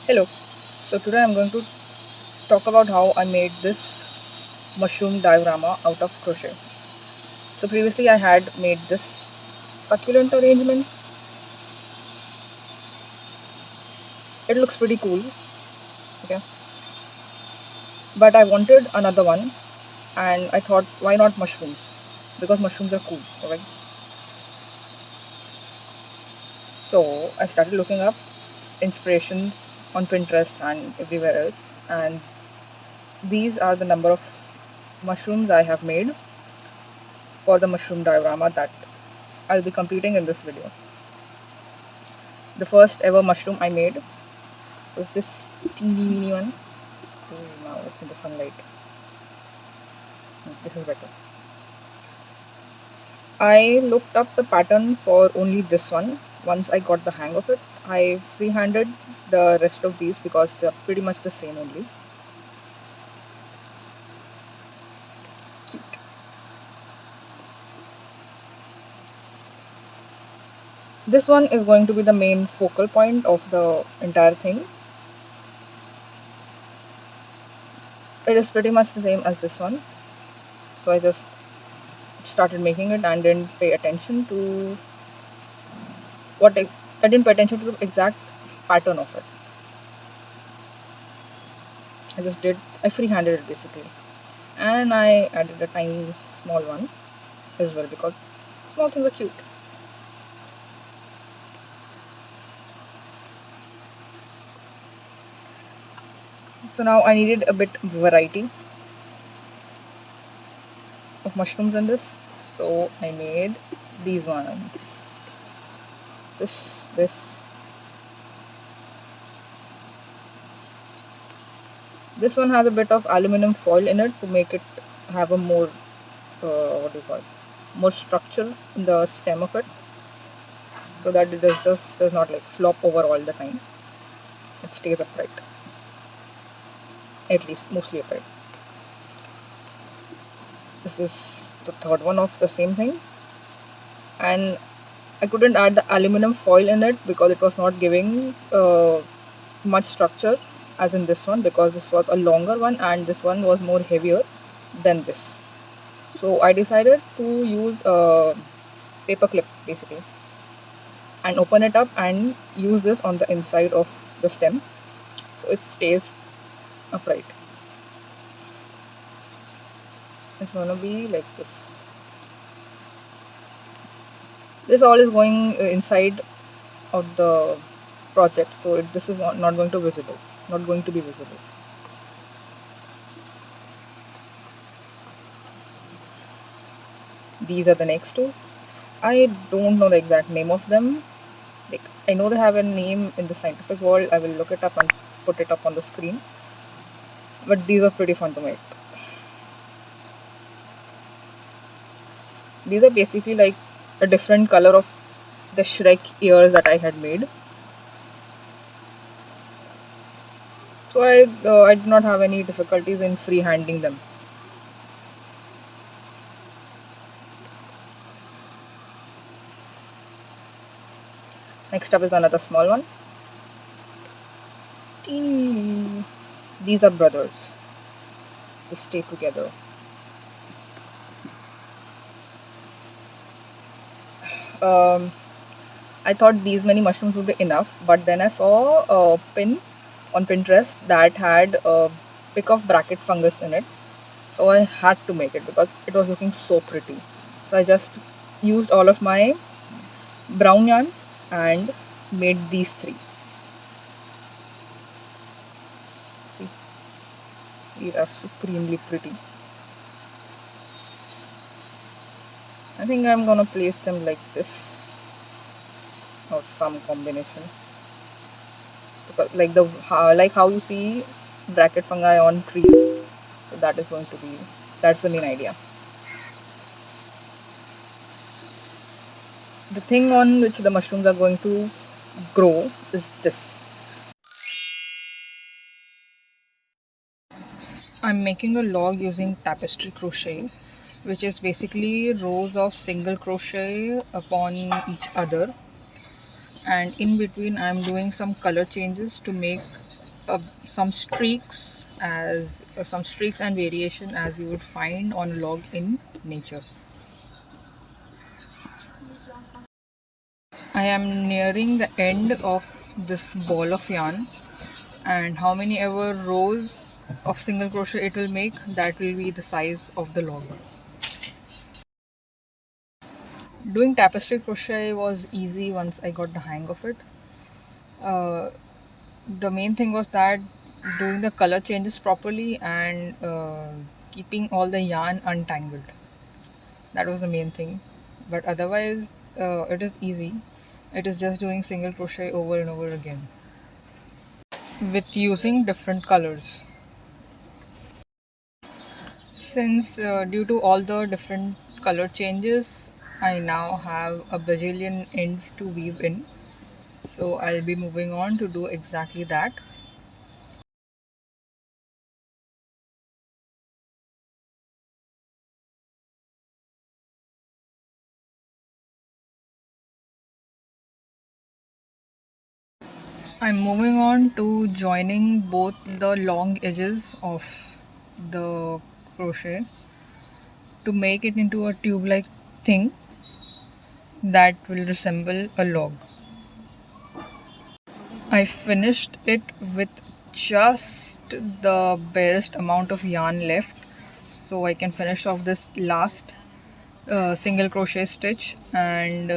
Hello. So today I'm going to talk about how I made this mushroom diorama out of crochet. So previously I had made this succulent arrangement. It looks pretty cool, okay? But I wanted another one and I thought why not mushrooms? Because mushrooms are cool, alright? So I started looking up inspirations on Pinterest and everywhere else, and these are the number of mushrooms I have made for the mushroom diorama that I'll be completing in this video. The first ever mushroom I made was this teeny weeny one. Oh, now it's in the sunlight. This is better. I looked up the pattern for only this one. Once I got the hang of it, I freehanded the rest of these because they're pretty much the same only. Cute. This one is going to be the main focal point of the entire thing. It is pretty much the same as this one. So I just started making it and didn't pay attention to I didn't pay attention to the exact pattern of it. I freehanded it basically. And I added a tiny small one as well because small things are cute. So now I needed a bit variety of mushrooms in this. So I made these ones. This. This one has a bit of aluminum foil in it to make it have a more, more structure in the stem of it, so that it does not like flop over all the time. It stays upright, at least mostly upright. This is the third one of the same thing, and I couldn't add the aluminum foil in it because it was not giving much structure as in this one, because this was a longer one and this one was more heavier than this. So I decided to use a paper clip basically and open it up and use this on the inside of the stem so it stays upright. It's gonna be like this. This all is going inside of the project, so this is not going to be visible. These are the next two. I don't know the exact name of them. Like, I know they have a name in the scientific world. I will look it up and put it up on the screen. But these are pretty fun to make. These are basically like a different color of the Shrek ears that I had made. So I did not have any difficulties in freehanding them. Next up is another small one. Teeny. These are brothers. They stay together. I thought these many mushrooms would be enough, but then I saw a pin on Pinterest that had a pick of bracket fungus in it. So I had to make it because it was looking so pretty. So I just used all of my brown yarn and made these three. See, these are supremely pretty. I think I'm gonna place them like this or some combination, because like how you see bracket fungi on trees. So that's the main idea. The thing on which the mushrooms are going to grow is this. I'm making a log using tapestry crochet, which is basically rows of single crochet upon each other, and in between I'm doing some color changes to make some streaks as some streaks and variation as you would find on a log in nature. I am nearing the end of this ball of yarn, and how many ever rows of single crochet it will make, that will be the size of the log. Doing tapestry crochet was easy once I got the hang of it. Uh, the main thing was that doing the color changes properly and keeping all the yarn untangled. That was the main thing. But otherwise, it is easy. It is just doing single crochet over and over again with using different colors. Since due to all the different color changes, I now have a bajillion ends to weave in. So I'll be moving on to do exactly that. I'm moving on to joining both the long edges of the crochet to make it into a tube-like thing that will resemble a log. I finished it with just the barest amount of yarn left, so I can finish off this last single crochet stitch and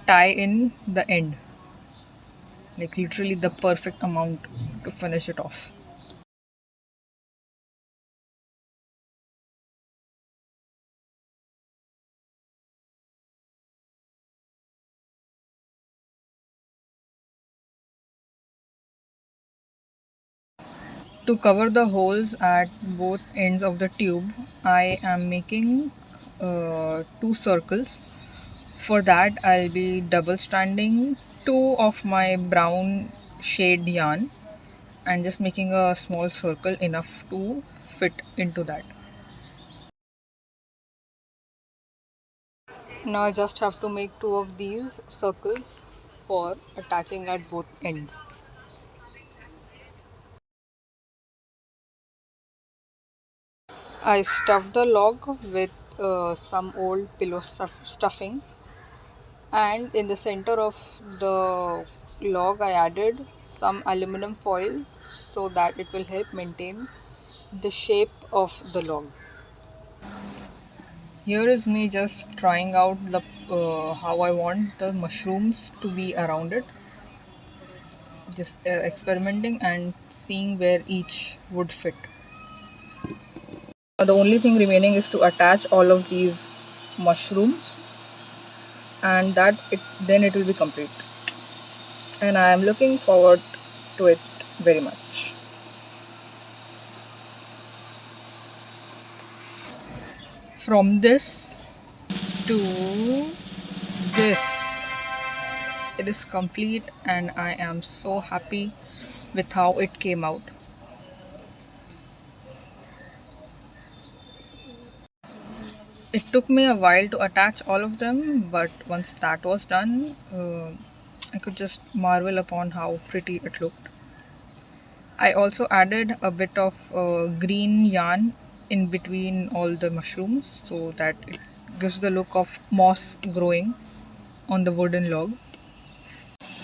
tie in the end, like literally the perfect amount to finish it off. To cover the holes at both ends of the tube, I am making two circles. For that, I'll be double stranding two of my brown shade yarn and just making a small circle enough to fit into that. Now I just have to make two of these circles for attaching at both ends. I stuffed the log with some old pillow stuffing, and in the center of the log I added some aluminum foil so that it will help maintain the shape of the log. Here is me just trying out the how I want the mushrooms to be around it, just experimenting and seeing where each would fit. The only thing remaining is to attach all of these mushrooms, and that then it will be complete, and I am looking forward to it very much. From this to this, it is complete and I am so happy with how it came out. It took me a while to attach all of them, but once that was done, I could just marvel upon how pretty it looked. I also added a bit of green yarn in between all the mushrooms so that it gives the look of moss growing on the wooden log.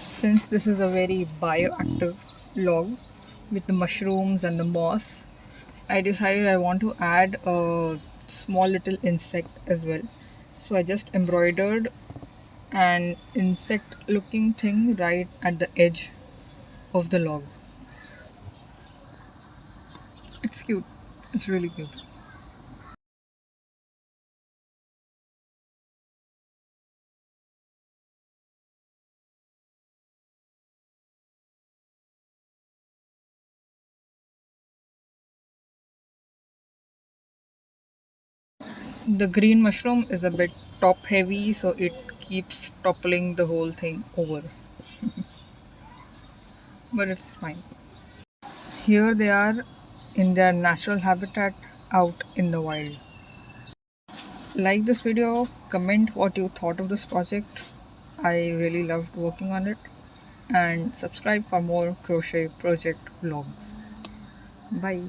Since this is a very bioactive log with the mushrooms and the moss, I decided I want to add a small little insect as well. So I just embroidered an insect looking thing right at the edge of the log. It's cute. It's really cute. The green mushroom is a bit top heavy, so it keeps toppling the whole thing over. But it's fine. Here they are in their natural habitat out in the wild. Like this video, comment what you thought of this project. I really loved working on it, and subscribe for more crochet project vlogs. Bye.